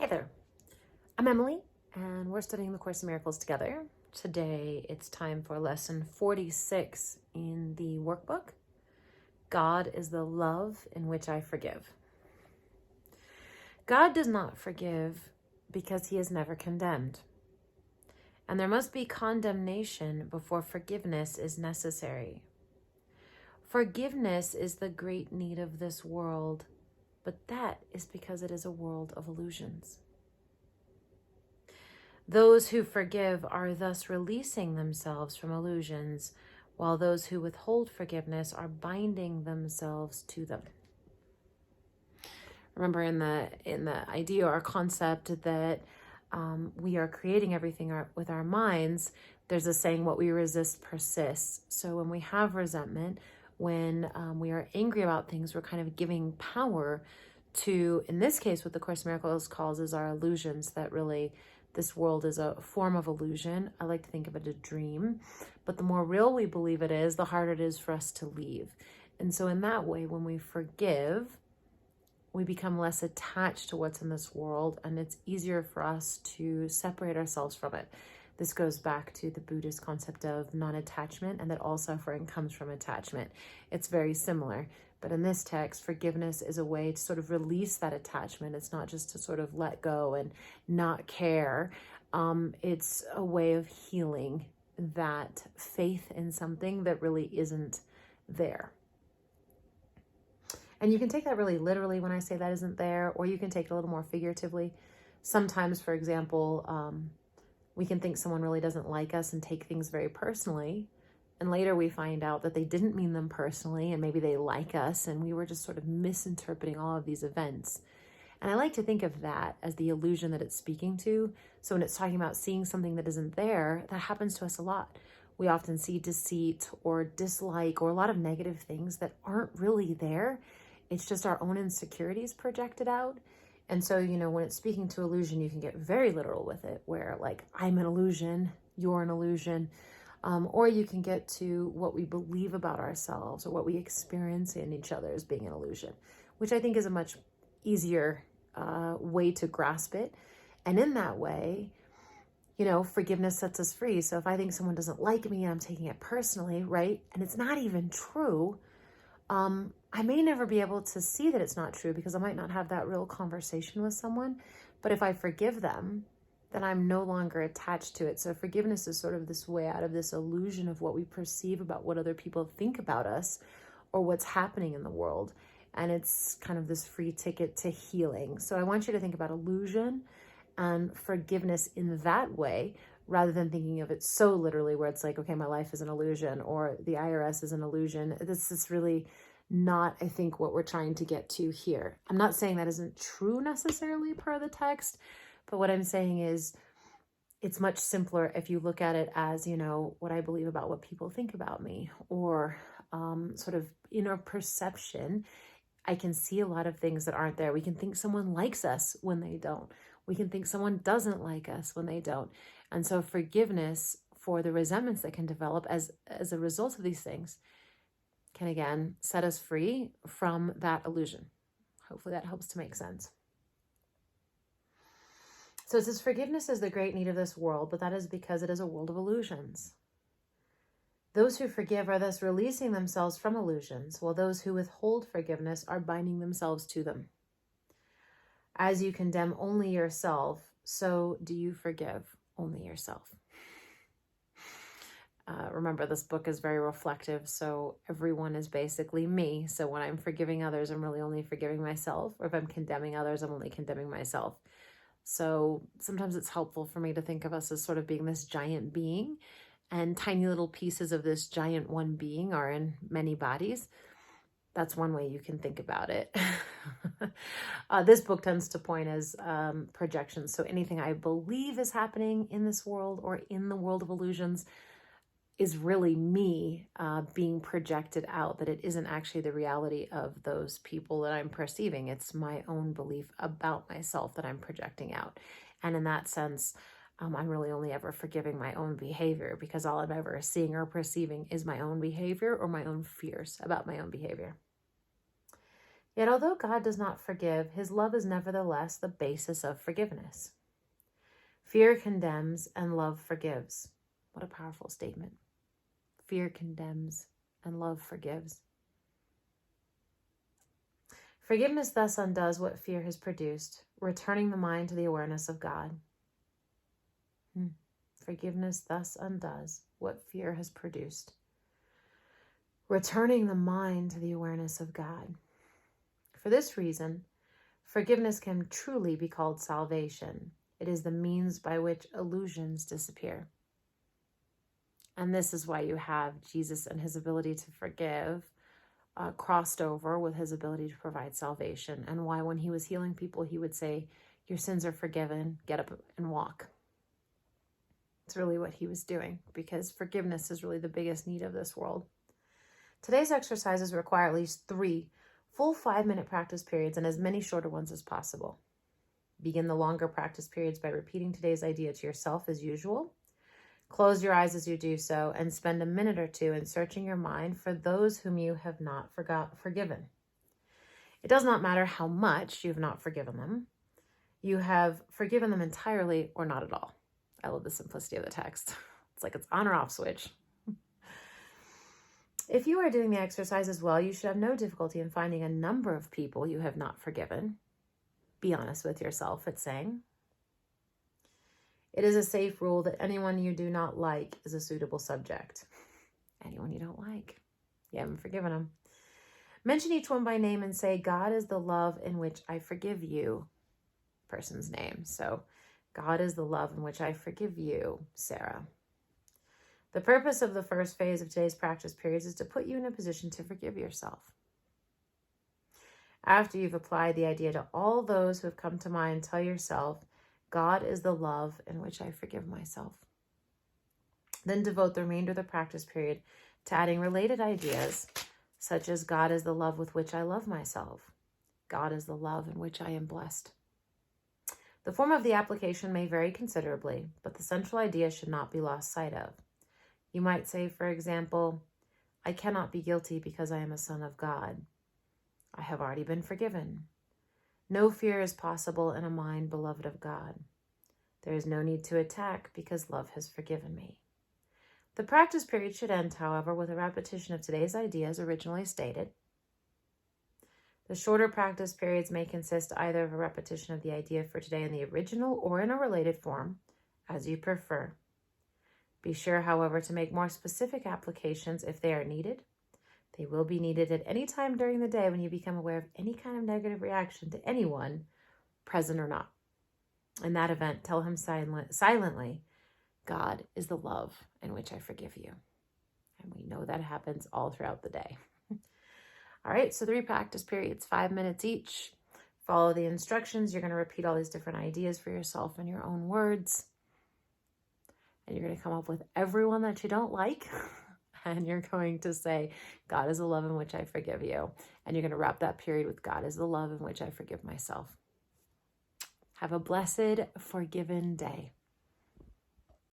Hey there, I'm Emily, and we're studying the Course in Miracles together. Today, it's time for lesson 46 in the workbook. God is the love in which I forgive. God does not forgive because he is never condemned. And there must be condemnation before forgiveness is necessary. Forgiveness is the great need of this world, but that is because it is a world of illusions. Those who forgive are thus releasing themselves from illusions, while those who withhold forgiveness are binding themselves to them. Remember in the idea or concept that we are creating everything with our minds, there's a saying, what we resist persists. So when we have resentment, when we are angry about things, we're kind of giving power to, in this case, what the Course in Miracles calls is our illusions, that really this world is a form of illusion. I like to think of it as a dream, but the more real we believe it is, the harder it is for us to leave. And so in that way, when we forgive, we become less attached to what's in this world, and it's easier for us to separate ourselves from it. This goes back to the Buddhist concept of non-attachment, and that all suffering comes from attachment. It's very similar. But in this text, forgiveness is a way to sort of release that attachment. It's not just to sort of let go and not care. It's a way of healing that faith in something that really isn't there. And you can take that really literally when I say that isn't there, or you can take it a little more figuratively. Sometimes, for example, we can think someone really doesn't like us and take things very personally. And later we find out that they didn't mean them personally, and maybe they like us, and we were just sort of misinterpreting all of these events. And I like to think of that as the illusion that it's speaking to. So when it's talking about seeing something that isn't there, that happens to us a lot. We often see deceit or dislike or a lot of negative things that aren't really there. It's just our own insecurities projected out. And so, when it's speaking to illusion, you can get very literal with it, where like, I'm an illusion, you're an illusion. Or you can get to what we believe about ourselves or what we experience in each other as being an illusion, which I think is a much easier way to grasp it. And in that way, forgiveness sets us free. So if I think someone doesn't like me and I'm taking it personally, right? And it's not even true, I may never be able to see that it's not true because I might not have that real conversation with someone. But if I forgive them, then I'm no longer attached to it. So forgiveness is sort of this way out of this illusion of what we perceive about what other people think about us or what's happening in the world. And it's kind of this free ticket to healing. So I want you to think about illusion and forgiveness in that way, rather than thinking of it so literally where it's like, okay, my life is an illusion or the IRS is an illusion. This is really not, I think, what we're trying to get to here. I'm not saying that isn't true necessarily per the text, but what I'm saying is it's much simpler if you look at it as, what I believe about what people think about me, or sort of inner perception. I can see a lot of things that aren't there. We can think someone likes us when they don't. We can think someone doesn't like us when they don't. And so forgiveness for the resentments that can develop as a result of these things can again set us free from that illusion. Hopefully that helps to make sense. So it says, forgiveness is the great need of this world, but that is because it is a world of illusions. Those who forgive are thus releasing themselves from illusions, while those who withhold forgiveness are binding themselves to them. As you condemn only yourself, so do you forgive only yourself. Remember, this book is very reflective, so everyone is basically me. So when I'm forgiving others, I'm really only forgiving myself, or if I'm condemning others, I'm only condemning myself. So sometimes it's helpful for me to think of us as sort of being this giant being, and tiny little pieces of this giant one being are in many bodies. That's one way you can think about it. This book tends to point as projections. So anything I believe is happening in this world or in the world of illusions is really me being projected out, that it isn't actually the reality of those people that I'm perceiving. It's my own belief about myself that I'm projecting out. And in that sense, I'm really only ever forgiving my own behavior, because all I'm ever seeing or perceiving is my own behavior or my own fears about my own behavior. Yet although God does not forgive, his love is nevertheless the basis of forgiveness. Fear condemns and love forgives. What a powerful statement. Fear condemns and love forgives. Forgiveness thus undoes what fear has produced, returning the mind to the awareness of God. Forgiveness thus undoes what fear has produced, returning the mind to the awareness of God. For this reason, forgiveness can truly be called salvation. It is the means by which illusions disappear. And this is why you have Jesus and his ability to forgive crossed over with his ability to provide salvation, and why when he was healing people, he would say, your sins are forgiven, get up and walk. It's really what he was doing, because forgiveness is really the biggest need of this world. Today's exercises require at least 3 full 5-minute practice periods and as many shorter ones as possible. Begin the longer practice periods by repeating today's idea to yourself as usual. Close your eyes as you do so and spend a minute or two in searching your mind for those whom you have not forgiven. It does not matter how much you have not forgiven them. You have forgiven them entirely or not at all. I love the simplicity of the text. It's like it's on or off switch. If you are doing the exercise as well, you should have no difficulty in finding a number of people you have not forgiven. Be honest with yourself, it's saying. It is a safe rule that anyone you do not like is a suitable subject. Anyone you don't like, you haven't forgiven them. Mention each one by name and say, God is the love in which I forgive you. Person's name. So, God is the love in which I forgive you, Sarah. The purpose of the first phase of today's practice periods is to put you in a position to forgive yourself. After you've applied the idea to all those who have come to mind, tell yourself, God is the love in which I forgive myself. Then devote the remainder of the practice period to adding related ideas, such as God is the love with which I love myself. God is the love in which I am blessed. The form of the application may vary considerably, but the central idea should not be lost sight of. You might say, for example, I cannot be guilty because I am a son of God. I have already been forgiven. No fear is possible in a mind beloved of God. There is no need to attack because love has forgiven me. The practice period should end, however, with a repetition of today's ideas originally stated. The shorter practice periods may consist either of a repetition of the idea for today in the original or in a related form, as you prefer. Be sure, however, to make more specific applications if they are needed. They will be needed at any time during the day when you become aware of any kind of negative reaction to anyone, present or not. In that event, tell him silently, God is the love in which I forgive you. And we know that happens all throughout the day. All right, so 3 practice periods, 5 minutes each. Follow the instructions. You're going to repeat all these different ideas for yourself in your own words. And you're going to come up with everyone that you don't like. And you're going to say, God is the love in which I forgive you. And you're going to wrap that period with God is the love in which I forgive myself. Have a blessed, forgiven day.